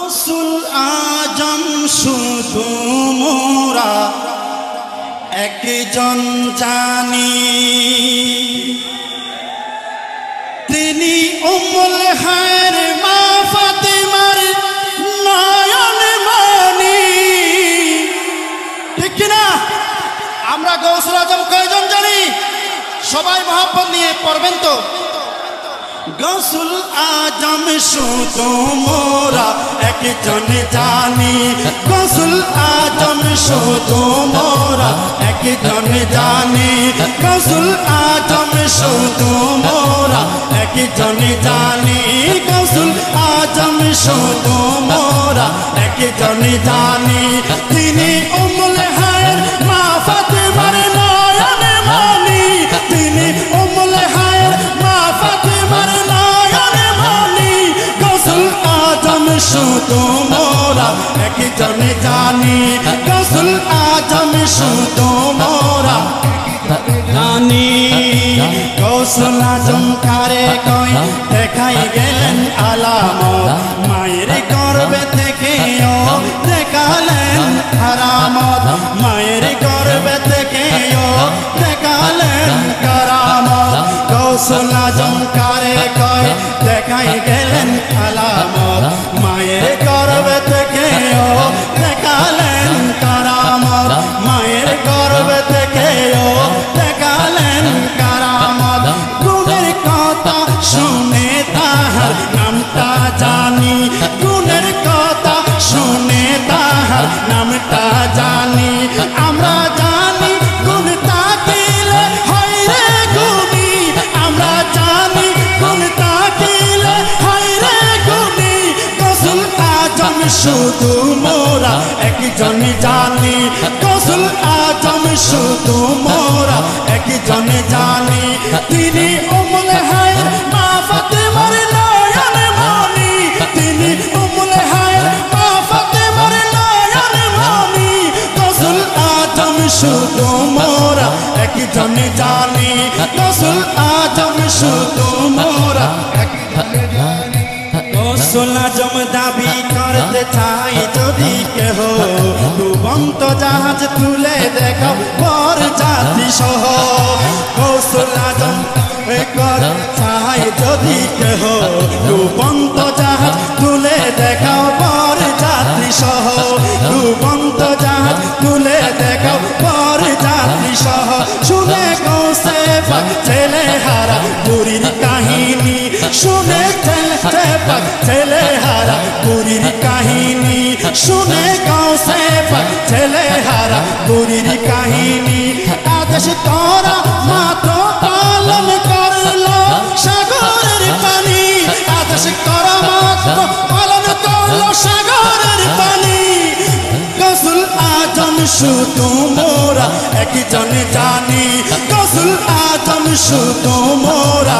গৌসুল আজম শুধু মোরা একজন জানি, তিনি উম্মুল খায়র মা ফাতেমার নয়ন মনি। ঠিক কিনা? আমরা গৌসুল আজম কয়জন জানি? সবাই মহব্বত নিয়ে পড়বেন তো। গৌসুল আজম শুধু মোরা একজন জানি, গৌসুল আজম শুধু মোরা একজন জানি, গৌসুল আজম শুধু মোরা একজন জানি, গৌসুল আজম শুধু মোরা একজন জানি, তিনি উম্মুল খায়র মা ফাতেমার নয়ন মনি, তিনি উম্মুল খায়র মা ফাতেমার নয়ন মনি। গৌসুল আজম শুধু মোরা একজন জানি, গৌসুল আজম শুধু মোরা জানি। গৌসুল আজম কারে কই দেখাই গেলেন আলামত, মায়ের গর্ভে থেকেও দেখালেন হারামত, মায়ের গর্ভে থেকেও দেখালেন কারামত। গৌসুল আজম কারে কই দেখাই গেলেন আলামত, মায়ের গর্ভে থেকেও দেখালেন কারামত, মায়ের গর্ভে থেকেও দেখালেন কারামত। গুণের কথা শুনে তাহার নামটা জানি, গুণের কথা শুনে তাহার নামটা জানি। আমরা জানি গুণ থাকিলে হয় রে গুণী, আমরা জানি গুণ থাকিলে হয় রে গুণী। গৌসুল আজম শুধু মোরা একজন জানি, গৌসুল আজম শুধু মোরা একজন জানি, তিনি উম্মুল খায়র মা ফাতেমার নয়ন মনি, তিনি উম্মুল খায়র মা ফাতেমার নয়ন মনি। গৌসুল আজম শুধু মোরা একজন জানি, গৌসুল আজম শুধু মোরা একজন জানি। গৌসুল আজম দাবি করতে চাই যদি কেহ ডুবন্ত জাহাজ তুলে দেখো বর জাতি সহ। গৌসুল আজম করতে চাই যদি কেহ ডুবন্ত জাহাজ তুলে দেখাও বর জাতি সহ, ডুবন্ত জাহাজ তুলে দেখাও বর জাতি সহ। শুনে গৌসে পাক ছেলে হারা বুড়ির কাহিনী, শুনে ছেলে পাক ছেলে হারা বুড়ির কাহিনী, শুনে গৌসে পাক ছেলে হারা বুড়ির কাহিনী। আদেশ করা মাত্র পালন করলো সাগরের পানি, আদেশ করা মাত্র পালন করলো সাগরের পানি। গৌসুল আজম শুধু মোরা একজন জানি, গৌসুল আজম শুধু মোরা